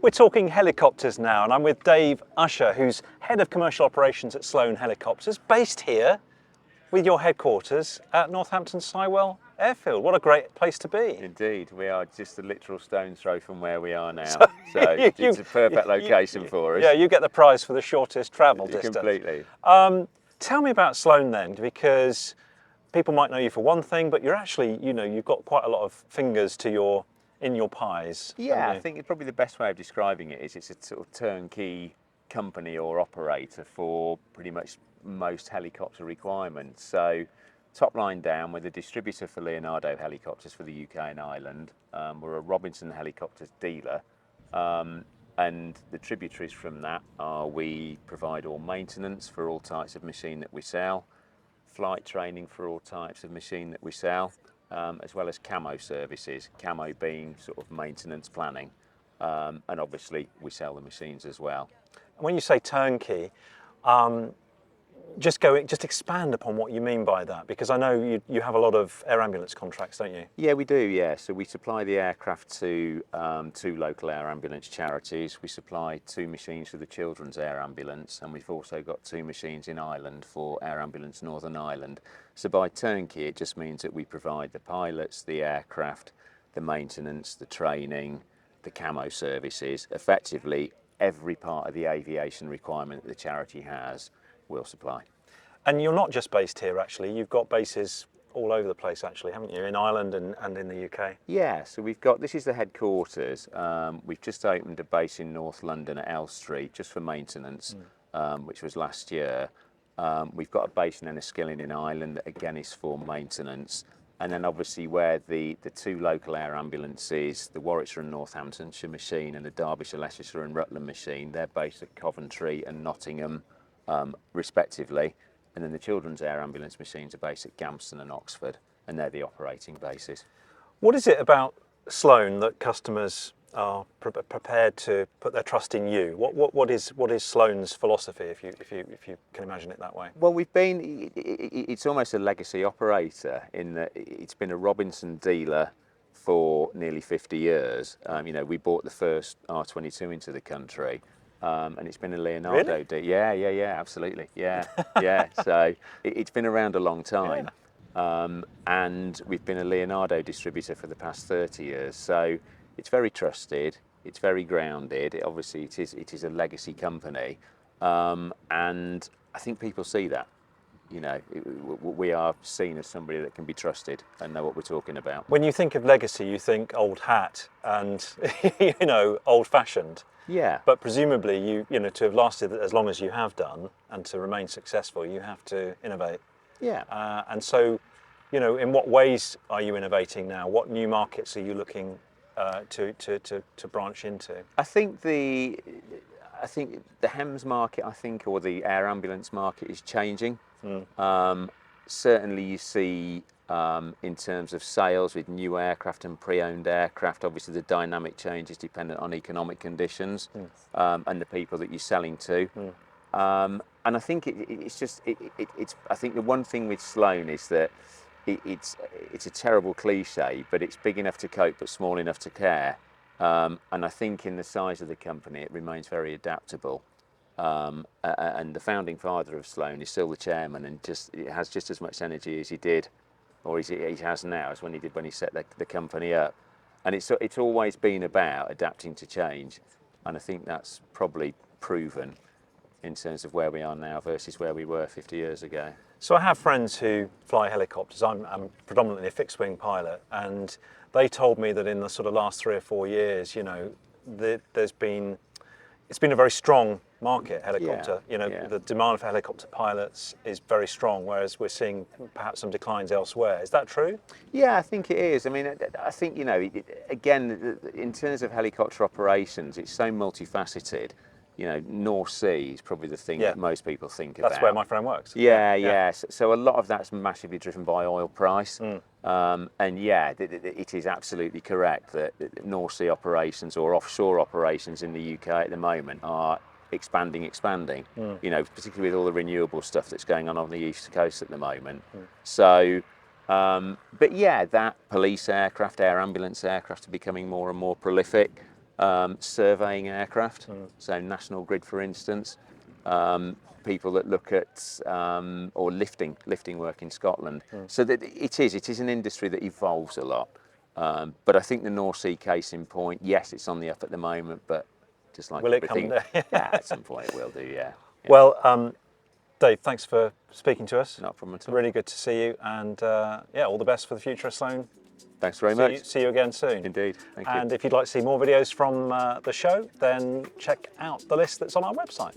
We're talking helicopters now, and I'm with Dave Usher, who's Head of Commercial Operations at Sloane Helicopters, based here with your headquarters at Northampton Sywell Airfield. What a great place to be. Indeed, we are just a literal stone's throw from where we are now, So it's a perfect location for us. Yeah, you get the prize for the shortest travel distance. Completely. Tell me about Sloane then, because people might know you for one thing, but you're actually, you've got quite a lot of fingers in your pies. Yeah, I think probably the best way of describing it is it's a sort of turnkey company or operator for pretty much most helicopter requirements. So top line down, we're the distributor for Leonardo helicopters for the UK and Ireland. We're a Robinson helicopters dealer. And the tributaries from that are we provide all maintenance for all types of machine that we sell, flight training for all types of machine that we sell, as well as camo services, camo being sort of maintenance planning. And obviously we sell the machines as well. When you say turnkey, just expand upon what you mean by that, because I know you have a lot of air ambulance contracts, don't you? Yeah, we do, yeah. So we supply the aircraft to two local air ambulance charities. We supply 2 machines for the Children's Air Ambulance, and we've also got 2 machines in Ireland for Air Ambulance Northern Ireland. So by turnkey, it just means that we provide the pilots, the aircraft, the maintenance, the training, the camo services. Effectively, every part of the aviation requirement that the charity has, we'll supply. And you're not just based here, actually. You've got bases all over the place, actually, haven't you? In Ireland and in the UK. Yeah, so this is the headquarters. We've just opened a base in North London at L Street, just for maintenance, which was last year. We've got a base in Enniskillen in Ireland that again is for maintenance. And then obviously where the 2 local air ambulances, the Warwickshire and Northamptonshire machine and the Derbyshire, Leicestershire and Rutland machine, they're based at Coventry and Nottingham, respectively. And then the Children's Air Ambulance machines are based at Gamston and Oxford, and they're the operating bases. What is it about Sloane that customers are prepared to put their trust in you? What is Sloane's philosophy, if you can imagine it that way? Well, it's almost a legacy operator in that it's been a Robinson dealer for nearly 50 years. We bought the first R22 into the country. And it's been a Leonardo Really? Yeah, absolutely. Yeah. So it's been around a long time. Yeah. And we've been a Leonardo distributor for the past 30 years. So it's very trusted, it's very grounded. Obviously, it is a legacy company. And I think people see that. We are seen as somebody that can be trusted and know what we're talking about. When you think of legacy, you think old hat and, old-fashioned. Yeah. But presumably, to have lasted as long as you have done and to remain successful, you have to innovate. Yeah. And so, in what ways are you innovating now? What new markets are you looking to branch into? I think the HEMS market, or the air ambulance market, is changing. Certainly, you see in terms of sales with new aircraft and pre-owned aircraft, obviously the dynamic change is dependent on economic conditions and the people that you're selling to. And I think I think the one thing with Sloane is that it's a terrible cliche, but it's big enough to cope but small enough to care. And I think in the size of the company, it remains very adaptable. And the founding father of Sloane is still the chairman, and it has just as much energy as he did, or he has now, as when he set the company up. And it's always been about adapting to change, and I think that's probably proven in terms of where we are now versus where we were 50 years ago. So I have friends who fly helicopters. I'm predominantly a fixed-wing pilot, and they told me that in the sort of last 3 or 4 years, it's been a very strong market, helicopter. The demand for helicopter pilots is very strong, whereas we're seeing perhaps some declines elsewhere. Is that true? Yeah, I think it is. I mean, I think, again, in terms of helicopter operations, it's so multifaceted. North Sea is probably the thing that most people think about. That's where my friend works. Yeah. So a lot of that's massively driven by oil price. And it is absolutely correct that North Sea operations or offshore operations in the UK at the moment are expanding, particularly with all the renewable stuff that's going on the East Coast at the moment. So, that police aircraft, air ambulance aircraft are becoming more and more prolific. surveying aircraft, so National Grid, for instance. People that look at or lifting work in Scotland. So that it is an industry that evolves a lot. But I think the North Sea case in point, yes, it's on the up at the moment, but just like Will it come everything, down? yeah, at some point it will do. Yeah. Well, Dave, thanks for speaking to us. Not a problem at all. Really good to see you, and yeah, all the best for the future of Sloane. Thanks very much. See you again soon. Indeed. Thank you. And if you'd like to see more videos from the show, then check out the list that's on our website.